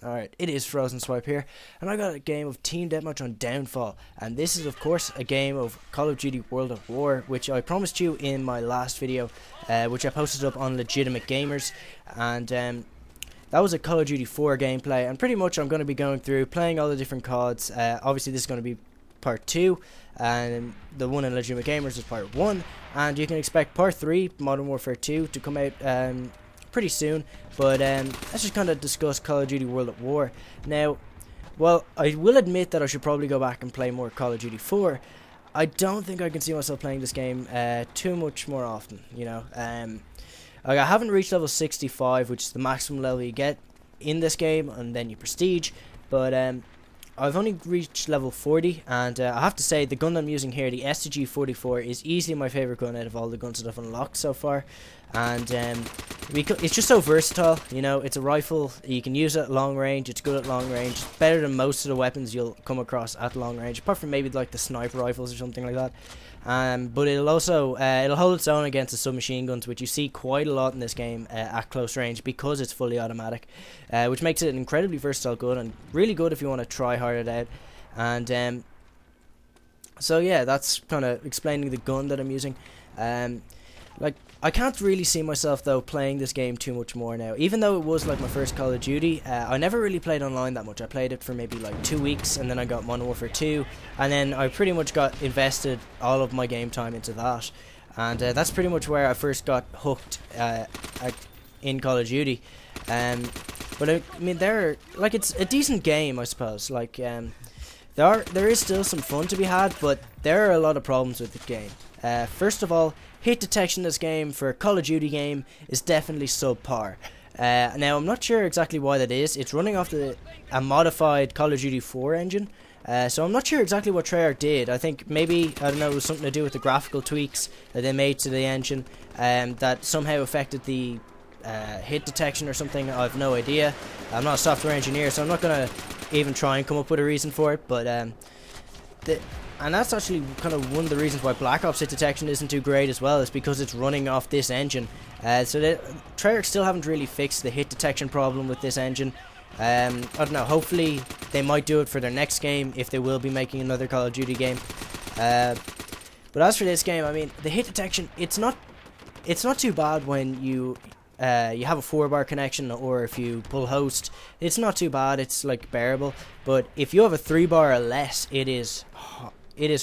Alright, it is FrOzenSwipe here, and I got a game of Team Deathmatch on Downfall, and this is of course a game of Call of Duty World of War, which I promised you in my last video, which I posted up on Legitimate Gamers, and that was a Call of Duty 4 gameplay, and pretty much I'm going to be going through, playing all the different CODs. Obviously this is going to be part 2, and the one in Legitimate Gamers is part 1, and you can expect part 3, Modern Warfare 2, to come out pretty soon. But let's just kind of discuss Call of Duty World at War. Now, well, I will admit that I should probably go back and play more Call of Duty 4. I don't think I can see myself playing this game too much more often, you know. Like, I haven't reached level 65, which is the maximum level you get in this game, and then you prestige. But I've only reached level 40, and I have to say the gun I'm using here, the STG-44, is easily my favourite gun out of all the guns that I've unlocked so far. And it's just so versatile, you know. It's a rifle, you can use it at long range, it's good at long range, it's better than most of the weapons you'll come across at long range, apart from maybe like the sniper rifles or something like that. But it'll also it'll hold its own against the submachine guns, which you see quite a lot in this game at close range, because it's fully automatic, which makes it an incredibly versatile gun and really good if you want to try hard it out. And so yeah, that's kind of explaining the gun that I'm using. Like, I can't really see myself though playing this game too much more now. Even though it was like my first Call of Duty, I never really played online that much. I played it for maybe like 2 weeks, and then I got Modern Warfare 2, and then I pretty much got invested all of my game time into that. And that's pretty much where I first got hooked in Call of Duty. But I mean, it's a decent game, I suppose. Like, there is still some fun to be had, but there are a lot of problems with the game. First of all, hit detection in this game for a Call of Duty game is definitely subpar. Now, I'm not sure exactly why that is. It's running off a modified Call of Duty 4 engine, so I'm not sure exactly what Treyarch did. I think maybe, I don't know, it was something to do with the graphical tweaks that they made to the engine that somehow affected the hit detection or something. I have no idea. I'm not a software engineer, so I'm not going to even try and come up with a reason for it, but and that's actually kind of one of the reasons why Black Ops hit detection isn't too great as well, is because it's running off this engine. So Treyarch still haven't really fixed the hit detection problem with this engine. I don't know, hopefully they might do it for their next game, if they will be making another Call of Duty game. But as for this game, I mean, the hit detection, it's not too bad when you have a 4-bar connection, or if you pull host, it's not too bad, it's like bearable. But if you have a 3-bar or less, it is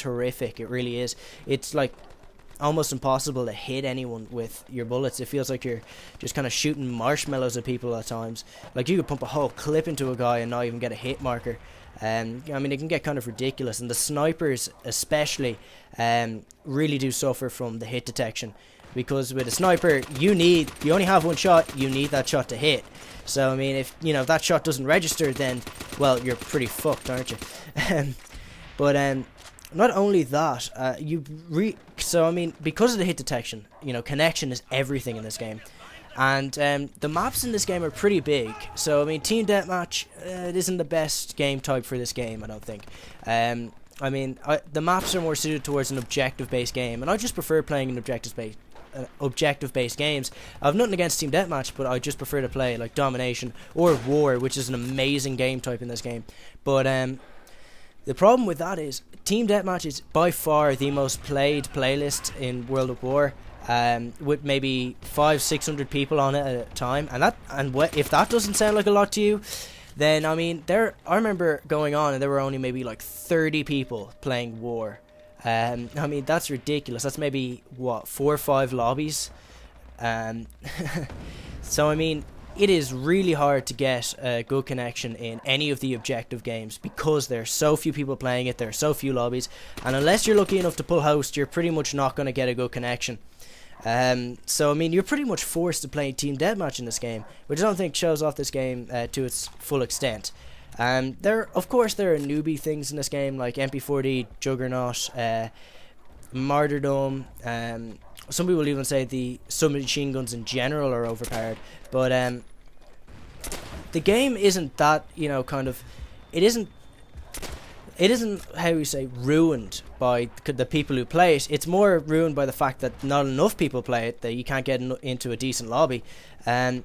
horrific. It really is. It's like almost impossible to hit anyone with your bullets. It feels like you're just kind of shooting marshmallows at people at times. Like, you could pump a whole clip into a guy and not even get a hit marker. I mean, it can get kind of ridiculous, and the snipers especially really do suffer from the hit detection, because with a sniper you only have one shot, you need that shot to hit. So I mean, if that shot doesn't register, then, well, you're pretty fucked, aren't you? But not only that, so I mean, because of the hit detection, connection is everything in this game. And the maps in this game are pretty big. So I mean, Team Deathmatch, it isn't the best game type for this game, I don't think. I mean, the maps are more suited towards an objective-based game, and I just prefer playing an objective-based games. I have nothing against Team Deathmatch, but I just prefer to play like Domination or War, which is an amazing game type in this game. But the problem with that is Team Deathmatch is by far the most played playlist in World of War, with maybe 500-600 people on it at a time, and if that doesn't sound like a lot to you, then I mean, I remember going on and there were only maybe like 30 people playing War. I mean, that's ridiculous. That's maybe what, 4 or 5 lobbies. So I mean, it is really hard to get a good connection in any of the objective games, because there are so few people playing it, there are so few lobbies, and unless you're lucky enough to pull host, you're pretty much not going to get a good connection. So I mean, you're pretty much forced to play Team Deathmatch in this game, which I don't think shows off this game to its full extent. Of course there are newbie things in this game, like MP40, Juggernaut, Martyrdom. Some people even say the submachine guns in general are overpowered, but the game isn't that, it isn't how you say ruined by the people who play it. It's more ruined by the fact that not enough people play it, that you can't get into a decent lobby, and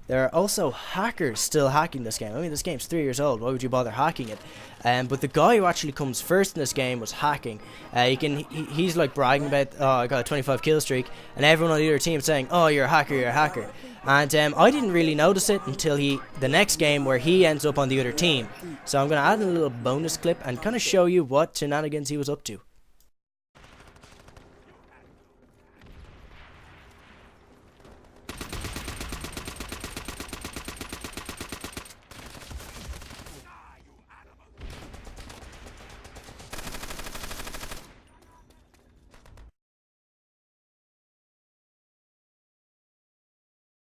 There are also hackers still hacking this game. I mean, this game's 3 years old. Why would you bother hacking it? But the guy who actually comes first in this game was hacking. He's like bragging about, oh, I got a 25 kill streak, and everyone on the other team saying, oh, you're a hacker, you're a hacker. And I didn't really notice it until the next game where he ends up on the other team. So I'm going to add a little bonus clip and kind of show you what shenanigans he was up to.